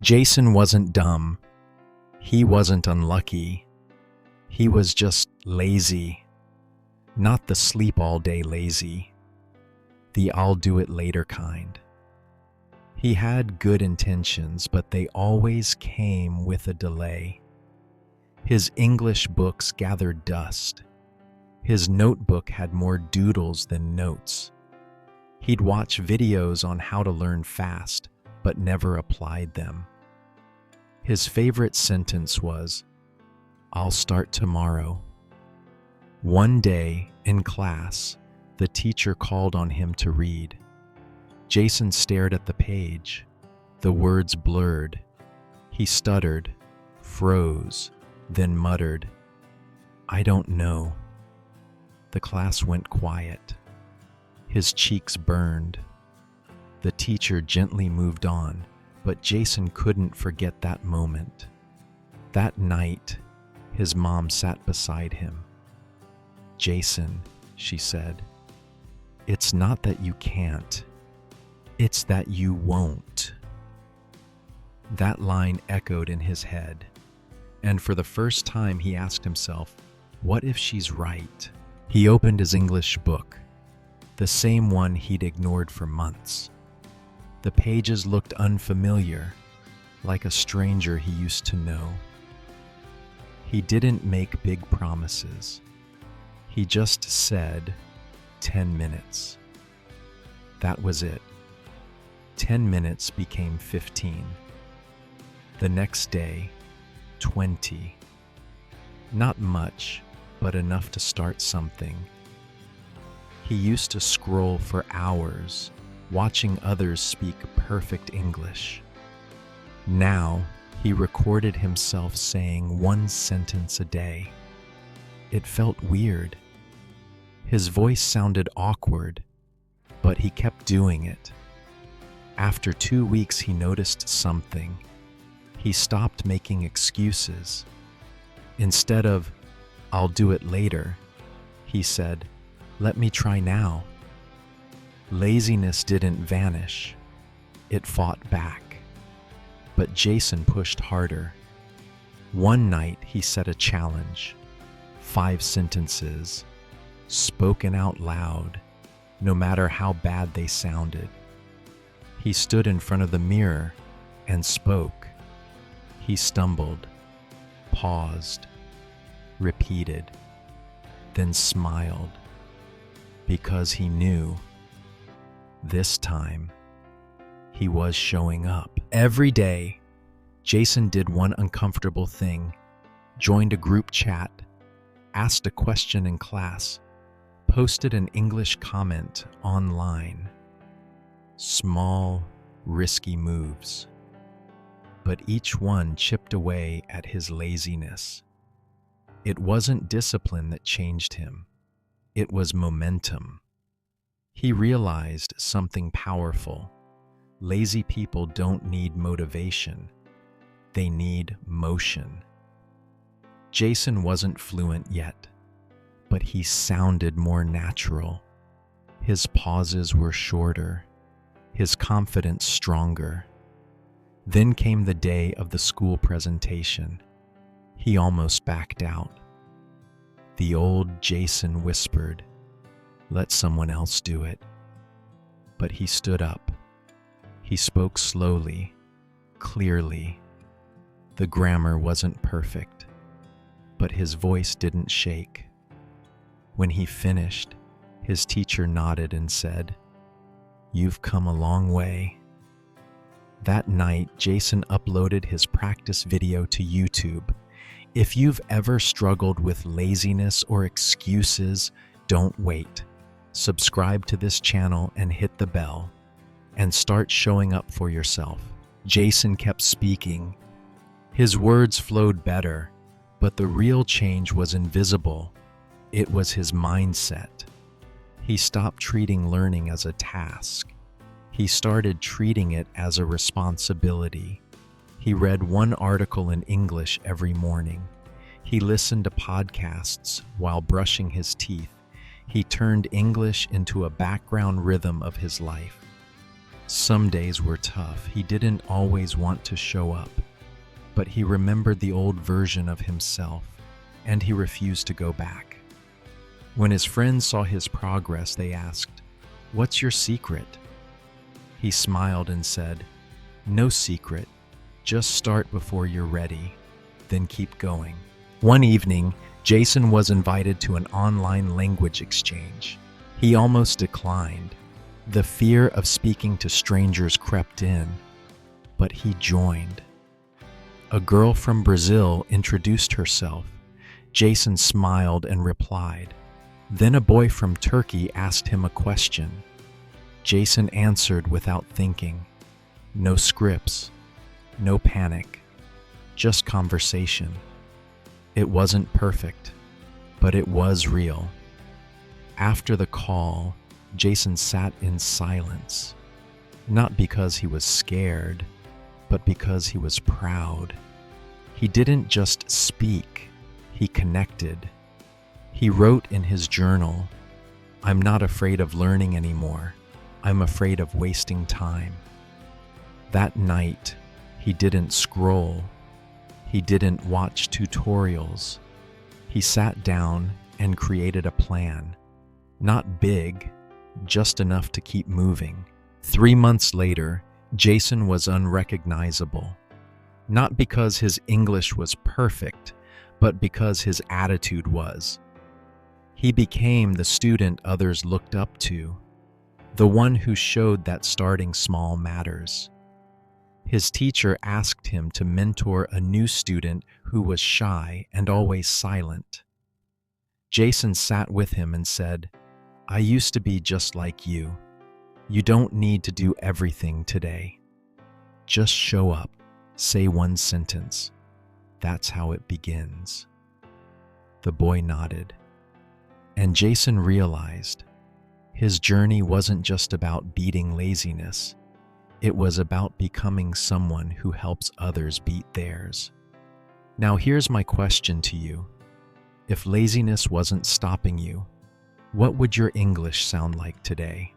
Jason wasn't dumb. He wasn't unlucky. He was just lazy. Not the sleep all day lazy. The I'll do it later kind. He had good intentions, but they always came with a delay. His English books gathered dust. His notebook had more doodles than notes. He'd watch videos on how to learn fast, but never applied them. His favorite sentence was, "I'll start tomorrow." One day, in class, the teacher called on him to read. Jason stared at the page. The words blurred. He stuttered, froze, then muttered, "I don't know." The class went quiet. His cheeks burned. The teacher gently moved on, but Jason couldn't forget that moment. That night, his mom sat beside him. "Jason," she said, "it's not that you can't. It's that you won't." That line echoed in his head, and for the first time he asked himself, what if she's right? He opened his English book, the same one he'd ignored for months. The pages looked unfamiliar, like a stranger he used to know. He didn't make big promises. He just said, 10 minutes. That was it. 10 minutes became 15. The next day, 20. Not much, but enough to start something. He used to scroll for hours, watching others speak perfect English. Now, he recorded himself saying one sentence a day. It felt weird. His voice sounded awkward, but he kept doing it. After 2 weeks, he noticed something. He stopped making excuses. Instead of, "I'll do it later," he said, "Let me try now." Laziness didn't vanish. It fought back. But Jason pushed harder. One night, he set a challenge. 5 sentences, spoken out loud, no matter how bad they sounded. He stood in front of the mirror and spoke. He stumbled, paused, repeated, then smiled, because he knew this time he was showing up. Every day, Jason did one uncomfortable thing, joined a group chat, asked a question in class, posted an English comment online. Small, risky moves. But each one chipped away at his laziness. It wasn't discipline that changed him. It was momentum. He realized something powerful. Lazy people don't need motivation. They need motion. Jason wasn't fluent yet, but he sounded more natural. His pauses were shorter, his confidence stronger. Then came the day of the school presentation. He almost backed out. The old Jason whispered, "Let someone else do it." But he stood up. He spoke slowly, clearly. The grammar wasn't perfect, but his voice didn't shake. When he finished, his teacher nodded and said, "You've come a long way." That night, Jason uploaded his practice video to YouTube. If you've ever struggled with laziness or excuses, don't wait. Subscribe to this channel and hit the bell, and start showing up for yourself. Jason kept speaking. His words flowed better, but the real change was invisible. It was his mindset. He stopped treating learning as a task. He started treating it as a responsibility. He read one article in English every morning. He listened to podcasts while brushing his teeth. He turned English into a background rhythm of his life. Some days were tough. He didn't always want to show up, but he remembered the old version of himself, and he refused to go back. When his friends saw his progress, they asked, "What's your secret?" He smiled and said, "No secret. Just start before you're ready, then keep going." One evening, Jason was invited to an online language exchange. He almost declined. The fear of speaking to strangers crept in, but he joined. A girl from Brazil introduced herself. Jason smiled and replied. Then a boy from Turkey asked him a question. Jason answered without thinking. No scripts, no panic, just conversation. It wasn't perfect, but it was real. After the call, Jason sat in silence, not because he was scared, but because he was proud. He didn't just speak, he connected. He wrote in his journal, "I'm not afraid of learning anymore. I'm afraid of wasting time." That night, he didn't scroll. He didn't watch tutorials. He sat down and created a plan. Not big, just enough to keep moving. 3 months later, Jason was unrecognizable. Not because his English was perfect, but because his attitude was. He became the student others looked up to, the one who showed that starting small matters. His teacher asked him to mentor a new student who was shy and always silent. Jason sat with him and said, "I used to be just like you. You don't need to do everything today. Just show up, say one sentence. That's how it begins." The boy nodded, and Jason realized his journey wasn't just about beating laziness. It was about becoming someone who helps others beat theirs. Now here's my question to you. If laziness wasn't stopping you, what would your English sound like today?